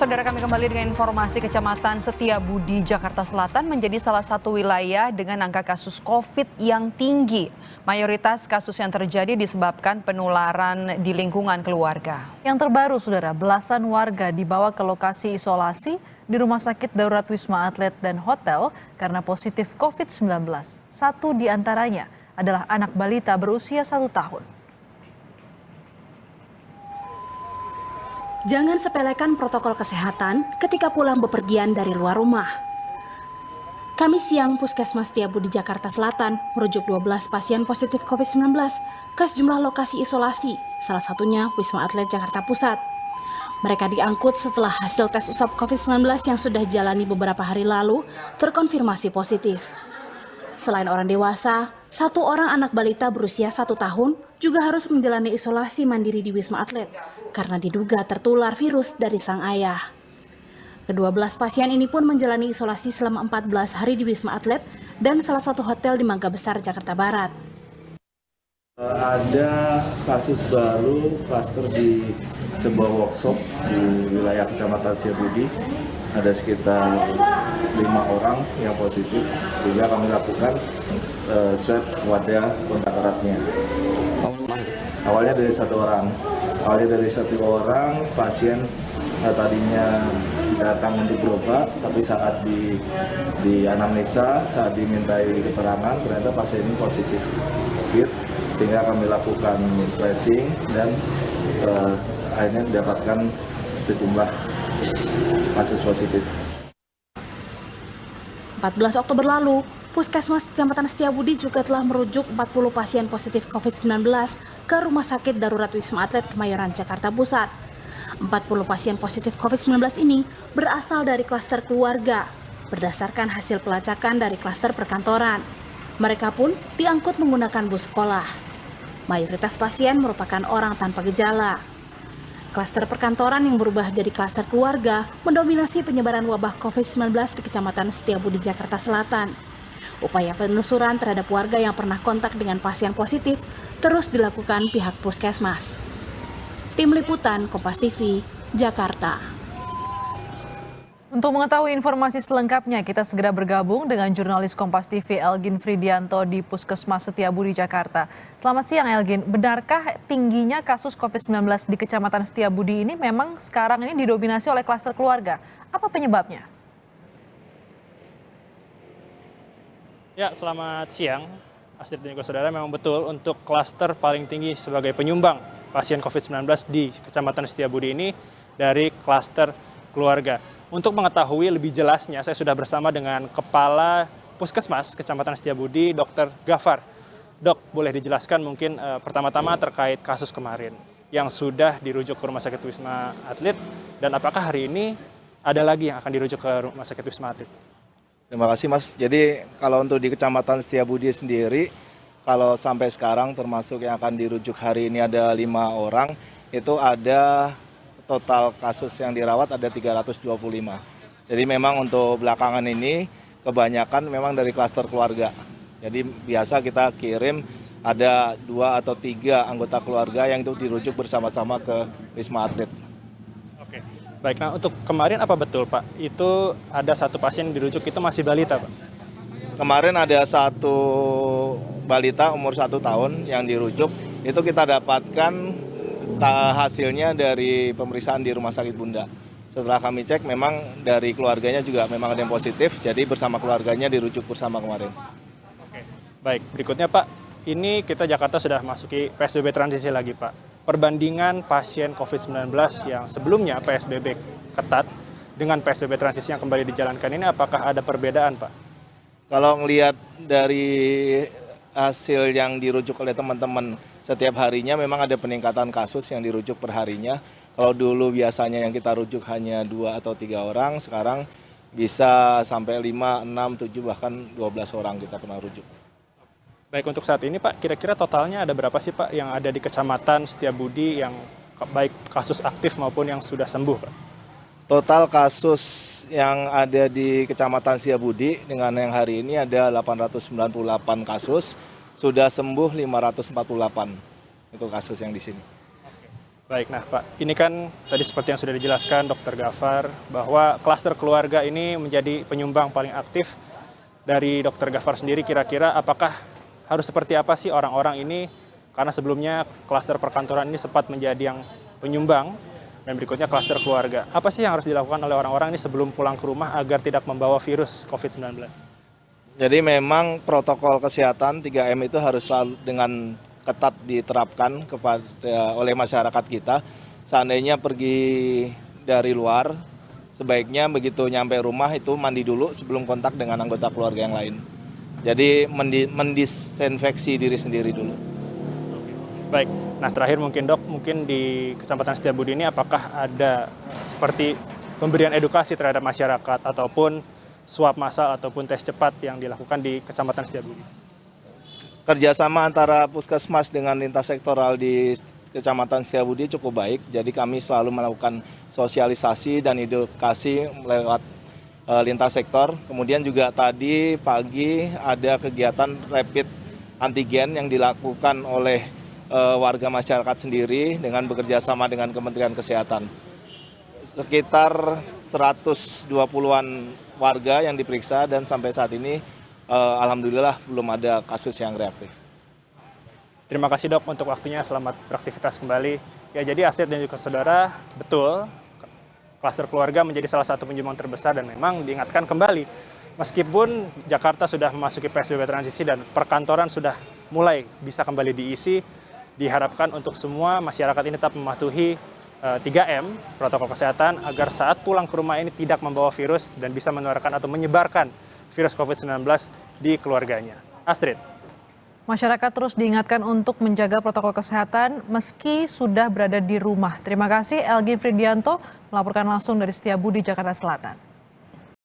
Saudara, kami kembali dengan informasi Kecamatan Setiabudi, Jakarta Selatan menjadi salah satu wilayah dengan angka kasus COVID yang tinggi. Mayoritas kasus yang terjadi disebabkan penularan di lingkungan keluarga. Yang terbaru, Saudara, belasan warga dibawa ke lokasi isolasi di Rumah Sakit Darurat Wisma Atlet dan Hotel karena positif COVID-19. Satu di antaranya adalah anak balita berusia 1 tahun. Jangan sepelekan protokol kesehatan ketika pulang bepergian dari luar rumah. Kamis siang, Puskesmas Setiabudi Jakarta Selatan merujuk 12 pasien positif COVID-19 ke sejumlah lokasi isolasi, salah satunya Wisma Atlet Jakarta Pusat. Mereka diangkut setelah hasil tes usap COVID-19 yang sudah jalani beberapa hari lalu terkonfirmasi positif. Selain orang dewasa, 1 orang anak balita berusia 1 tahun juga harus menjalani isolasi mandiri di Wisma Atlet karena diduga tertular virus dari sang ayah. Ke-12 pasien ini pun menjalani isolasi selama 14 hari di Wisma Atlet dan salah satu hotel di Mangga Besar, Jakarta Barat. Ada kasus baru klaster di sebuah workshop di wilayah Kecamatan Setiabudi. Ada sekitar 5 orang yang positif, sehingga kami lakukan swab wadah kontak eratnya. Awalnya dari 1 orang. Pasien tadinya datang untuk berobat, tapi saat di anamnesa, saat dimintai keterangan, ternyata pasien ini positif COVID, sehingga kami lakukan tracing dan akhirnya mendapatkan sejumlah kasus positif. 14 Oktober lalu, Puskesmas Kecamatan Setiabudi juga telah merujuk 40 pasien positif COVID-19 ke Rumah Sakit Darurat Wisma Atlet Kemayoran, Jakarta Pusat. 40 pasien positif COVID-19 ini berasal dari klaster keluarga, berdasarkan hasil pelacakan dari klaster perkantoran. Mereka pun diangkut menggunakan bus sekolah. Mayoritas pasien merupakan orang tanpa gejala. Klaster perkantoran yang berubah jadi klaster keluarga mendominasi penyebaran wabah COVID-19 di Kecamatan Setiabudi, Jakarta Selatan. Upaya penelusuran terhadap warga yang pernah kontak dengan pasien positif terus dilakukan pihak Puskesmas. Tim Liputan Kompas TV, Jakarta. Untuk mengetahui informasi selengkapnya, kita segera bergabung dengan jurnalis Kompas TV Elgin Fridianto di Puskesmas Setiabudi, Jakarta. Selamat siang, Elgin. Benarkah tingginya kasus COVID-19 di Kecamatan Setiabudi ini memang sekarang ini didominasi oleh klaster keluarga? Apa penyebabnya? Ya, selamat siang. Astrid dan juga saudara, memang betul untuk klaster paling tinggi sebagai penyumbang pasien COVID-19 di Kecamatan Setiabudi ini dari klaster keluarga. Untuk mengetahui lebih jelasnya, saya sudah bersama dengan Kepala Puskesmas Kecamatan Setiabudi, Dr. Gafar. Dok, boleh dijelaskan mungkin pertama-tama terkait kasus kemarin yang sudah dirujuk ke Rumah Sakit Wisma Atlet, dan apakah hari ini ada lagi yang akan dirujuk ke Rumah Sakit Wisma Atlet? Terima kasih, Mas. Jadi kalau untuk di Kecamatan Setiabudi sendiri, kalau sampai sekarang termasuk yang akan dirujuk hari ini ada 5 orang, itu ada total kasus yang dirawat ada 325. Jadi memang untuk belakangan ini kebanyakan memang dari klaster keluarga. Jadi biasa kita kirim ada 2 atau 3 anggota keluarga yang itu dirujuk bersama-sama ke Wisma Atlet. Oke, baik. Nah, untuk kemarin apa betul, Pak? Itu ada 1 pasien yang dirujuk, itu masih balita, Pak? Kemarin ada 1 balita umur 1 tahun yang dirujuk, itu kita dapatkan hasilnya dari pemeriksaan di Rumah Sakit Bunda. Setelah kami cek, memang dari keluarganya juga memang ada yang positif, jadi bersama keluarganya dirujuk bersama kemarin. Oke, baik. Berikutnya, Pak, ini kita Jakarta sudah masuki PSBB transisi lagi, Pak. Perbandingan pasien COVID-19 yang sebelumnya PSBB ketat dengan PSBB transisi yang kembali dijalankan ini, apakah ada perbedaan, Pak? Kalau melihat dari hasil yang dirujuk oleh teman-teman setiap harinya, memang ada peningkatan kasus yang dirujuk per harinya. Kalau dulu biasanya yang kita rujuk hanya 2 atau 3 orang, sekarang bisa sampai 5, 6, 7, bahkan 12 orang kita pernah rujuk. Baik, untuk saat ini, Pak, kira-kira totalnya ada berapa sih, Pak, yang ada di Kecamatan Setiabudi yang baik kasus aktif maupun yang sudah sembuh, Pak? Total kasus yang ada di Kecamatan Setiabudi dengan yang hari ini ada 898 kasus, sudah sembuh 548. Itu kasus yang di sini. Baik, nah Pak, ini kan tadi seperti yang sudah dijelaskan Dr. Gafar bahwa klaster keluarga ini menjadi penyumbang paling aktif. Dari Dr. Gafar sendiri kira-kira apakah harus seperti apa sih orang-orang ini? Karena sebelumnya klaster perkantoran ini sempat menjadi yang penyumbang dan berikutnya klaster keluarga. Apa sih yang harus dilakukan oleh orang-orang ini sebelum pulang ke rumah agar tidak membawa virus COVID-19? Jadi memang protokol kesehatan 3M itu harus selalu dengan ketat diterapkan oleh masyarakat kita. Seandainya pergi dari luar, sebaiknya begitu nyampe rumah itu mandi dulu sebelum kontak dengan anggota keluarga yang lain. Jadi mendisinfeksi diri sendiri dulu. Baik, nah terakhir mungkin Dok, mungkin di Kecamatan Setiabudi ini apakah ada seperti pemberian edukasi terhadap masyarakat ataupun swab massal ataupun tes cepat yang dilakukan di Kecamatan Setiabudi? Kerjasama antara Puskesmas dengan lintas sektoral di Kecamatan Setiabudi cukup baik, jadi kami selalu melakukan sosialisasi dan edukasi lewat lintas sektor. Kemudian juga tadi pagi ada kegiatan rapid antigen yang dilakukan oleh warga masyarakat sendiri dengan bekerja sama dengan Kementerian Kesehatan. Sekitar 120-an warga yang diperiksa dan sampai saat ini alhamdulillah belum ada kasus yang reaktif. Terima kasih Dok untuk waktunya, selamat beraktivitas kembali. Ya, jadi Astrid dan juga saudara, betul, klaster keluarga menjadi salah satu penyumbang terbesar dan memang diingatkan kembali. Meskipun Jakarta sudah memasuki PSBB transisi dan perkantoran sudah mulai bisa kembali diisi, diharapkan untuk semua masyarakat ini tetap mematuhi 3M, protokol kesehatan, agar saat pulang ke rumah ini tidak membawa virus dan bisa menularkan atau menyebarkan virus COVID-19 di keluarganya. Astrid. Masyarakat terus diingatkan untuk menjaga protokol kesehatan meski sudah berada di rumah. Terima kasih Elgin Fridianto melaporkan langsung dari Setiabudi, Jakarta Selatan.